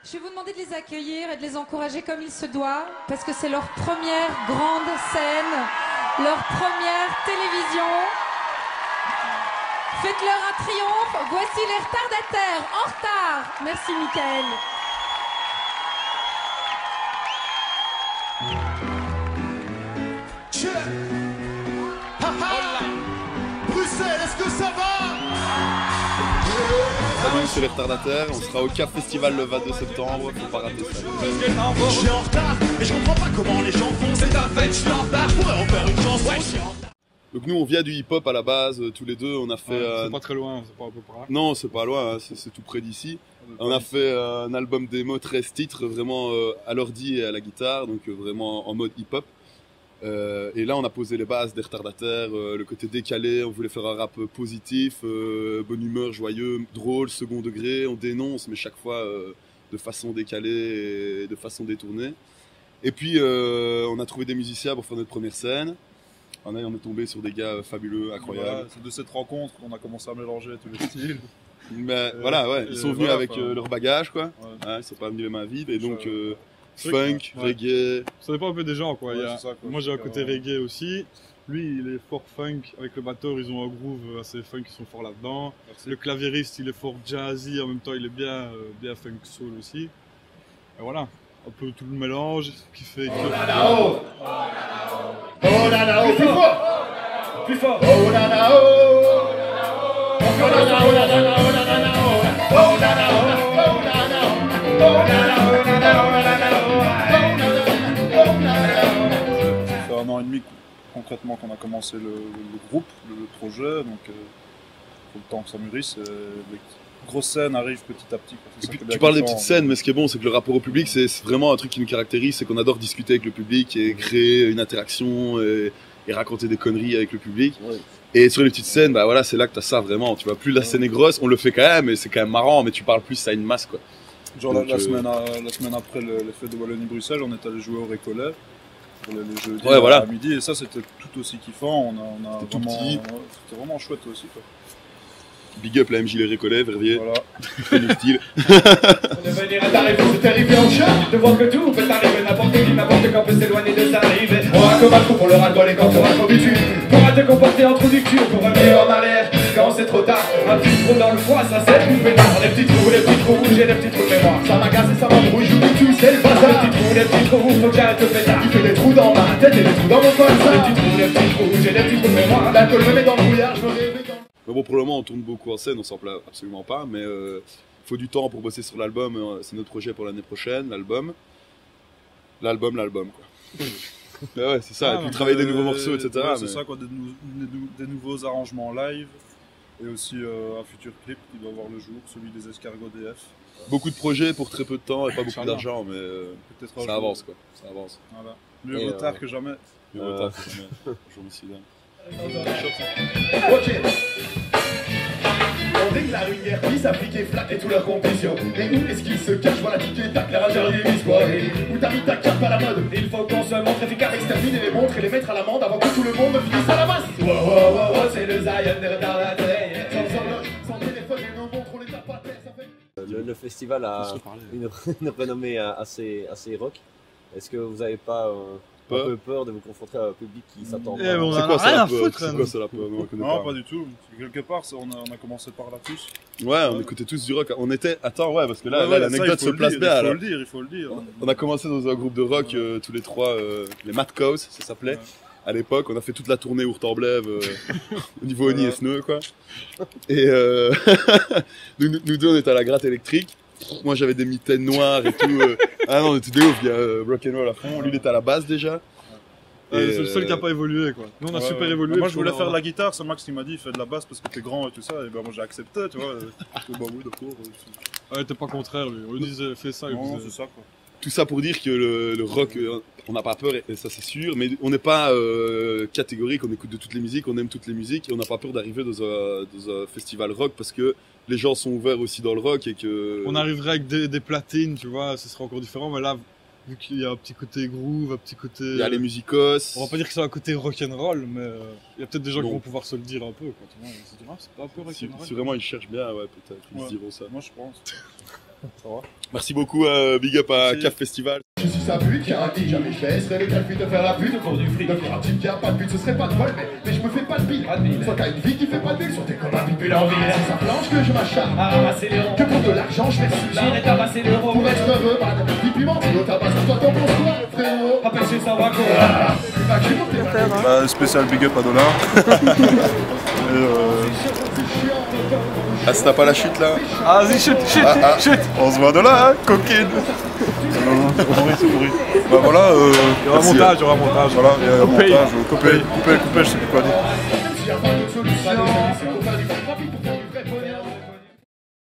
Je vais vous demander de les accueillir et de les encourager comme il se doit, parce que c'est leur première grande scène, leur première télévision. Faites-leur un triomphe. Voici les retardataires, en retard. Merci, Michael. Bruxelles, est-ce que ça va? Salut, c'est les retardataires, on sera au Cap Festival le 22 septembre, faut pas rater ça. Je suis en retard, mais je comprends pas comment les gens font. C'est un fait, je suis en retard, je pourrais en faire une chanson. Ouais, je suis en retard. Donc nous on vient du hip-hop à la base, tous les deux, on a fait... c'est pas très loin, c'est pas un peu par là. Non, c'est pas loin, hein, c'est tout près d'ici. On a fait un album démo, 13 titres, vraiment à l'ordi et à la guitare, donc vraiment en mode hip-hop. Et là on a posé les bases des retardataires, le côté décalé, on voulait faire un rap positif, bonne humeur, joyeux, drôle, second degré, on dénonce mais chaque fois de façon décalée et de façon détournée. Et puis on a trouvé des musiciens pour faire notre première scène. On est tombé sur des gars fabuleux, incroyables. Voilà, c'est de cette rencontre qu'on a commencé à mélanger tous les styles. Mais voilà, ouais, ils sont venus voilà, avec leur bagage quoi, ouais. Ils sont pas venus les mains vides et donc c'est funk, ouais. reggae. Ça dépend un peu des gens quoi. Ouais, ça, quoi. Moi j'ai un côté reggae aussi. Lui il est fort funk, avec le batteur ils ont un groove assez funk, ils sont forts là-dedans. Le claviériste il est fort jazzy, en même temps il est bien funk soul aussi. Et voilà, un peu tout le mélange qui fait que... Oh là là, oh! Oh là là, oh! Plus fort! Plus fort! Oh là là, oh! Oh là là, oh là là, oh là là, oh là là, oh là là, oh là là, oh là là, oh là là, oh là là, Ça fait 1 an et demi concrètement qu'on a commencé le groupe, le projet, donc il faut le temps que ça mûrisse. Les grosses scènes arrivent petit à petit. Et puis, tu parles des petites scènes, mais ce qui est bon, c'est que le rapport au public, c'est vraiment un truc qui nous caractérise, c'est qu'on adore discuter avec le public et créer une interaction et raconter des conneries avec le public. Ouais. Et sur les petites scènes, bah voilà, c'est là que t'as ça vraiment. Tu vois, plus la scène est grosse, on le fait quand même, et c'est quand même marrant, mais tu parles plus à une masse quoi. Genre donc, la semaine après les fêtes de Wallonie-Bruxelles, on est allé jouer au Récollet pour les jeudis voilà. à midi, et ça c'était tout aussi kiffant. On a tout vraiment, petit. c'était vraiment chouette aussi quoi. Big up la MJ Les Récollets, Verviers, Voilà. le style. De venir à t'arriver, c'est terrifiant en choc. De voir que tout peut arriver, n'importe qui, n'importe quand peut s'éloigner de sa rive. On aura comme un coup pour le ras-le-bol et quand tu auras trop du cul. Pourra te comporter en trou du cul pour revenir en arrière. Quand c'est trop tard, un petit trou dans le foie, ça c'est tout pétard. Les petits trous rouges et les petits trous de mémoire. Ça m'agace et ça m'embrouille, j'oublie tout, c'est le bazar. Les petits trous, faut que j'arrête de pétard. Il fait des trous dans ma tête et des trous dans mon col. Les petits trous rouges et les petits trous de mémoire. L'alcool me met dans le brouillard, je me réveille dans... Mais bon, pour le moment, on tourne beaucoup en scène, on s'en plaint absolument pas, mais faut du temps pour bosser sur l'album. C'est notre projet pour l'année prochaine, l'album quoi. Mais ouais, c'est ça. Et puis travailler des nouveaux morceaux, etc. Ouais, c'est mais... ça quoi, des nouveaux arrangements live et aussi un futur clip qui doit voir le jour, celui des Escargots DF. Beaucoup de projets pour très peu de temps et pas beaucoup Inch'Allah. d'argent, mais Peut-être ça avance quoi. Ça avance. Voilà. Mieux vaut tard que jamais. Mieux vaut tard que jamais. Bonjour monsieur dame. Ok. On dit que la rue Guerpie applique et flatte et tout leur compétition. Mais où est-ce qu'ils se cachent? Voilà tout est tac, la rageur des soirées. Où t'as mis ta cape à la mode? Il faut qu'on se montre efficace. Exterminer les montres et les mettre à l'amende avant que tout le monde finisse à la masse. Wow, wow, wow, wow, c'est le Zion des retardataires. Sans téléphone et nos montres, on les tape pas à terre, ça fait... Le festival a une renommée assez rock. Est-ce que vous n'avez pas un peu peur de vous confronter à un public qui s'attend pas? C'est quoi ça la peur? C'est quoi ça la peur? Non, pas du tout. Quelque part, on a commencé par là tous. Ouais, on écoutait tous du rock. On était... Attends, ouais, parce que là, Ouais, l'anecdote se place bien. Il faut le dire. On a commencé dans un groupe de rock, tous les trois, les Mad Cows, ça s'appelait. À l'époque, on a fait toute la tournée Ourtemblève au niveau Oni et Sneux, quoi. Et nous deux, on était à la gratte électrique. Moi, j'avais des mitaines noires et tout. Ah non, on était des ouf, il y a rock'n'roll à fond. Lui, il était à la base déjà. C'est le seul qui n'a pas évolué quoi. Nous on a super évolué. Moi je voulais faire de la guitare, c'est Max qui m'a dit fais de la basse parce que t'es grand et tout ça, et ben moi j'ai accepté, tu vois. Bah oui, d'accord. Ouais, t'es pas contraire lui. On disait fais ça. Non, c'est ça quoi. Tout ça pour dire que le rock, on n'a pas peur, et ça c'est sûr, mais on n'est pas catégorique, on écoute de toutes les musiques, on aime toutes les musiques, et on n'a pas peur d'arriver dans un festival rock parce que les gens sont ouverts aussi dans le rock et que... On arriverait avec des platines, tu vois, ce serait encore différent, mais là, vu qu'il y a un petit côté groove, un petit côté... Il y a les musicos... On va pas dire que c'est un côté rock'n'roll, mais il y a peut-être des gens qui vont pouvoir se le dire un peu, quoi, tu vois, ils se disent, ah, c'est pas un peu rock'n'roll. Si vraiment ils cherchent bien, ouais, peut-être, ils se diront ça. Moi je pense. Merci beaucoup, big up à CAF Festival. Je suis sa pute, y'a un dit jamais fait, serait le calcul de faire la pute autour du fric. Devenir un type qui a pas de but, ce serait pas drôle, mais je me fais pas de bile. Soit qu'à une vie qui fait pas de bile, soit t'es comme un pipule en ville. C'est sa planche que je m'acharne à ramasser les ronds. Que pour de l'argent, je fais sucer. J'irai tabasser l'euro. Pour être heureux, pas comme un petit piment. Au tabac sur toi, t'en penses quoi, frérot? Rappelle chez ça, Waco. Spécial big up à Dollar. Ah, si t'as pas la chute là? Ah, vas-y, chute. On se voit de là, hein, coquine. Non, c'est pourri. Bah voilà, il y aura montage. Voilà, il y a montage, coupé, je sais plus quoi dire.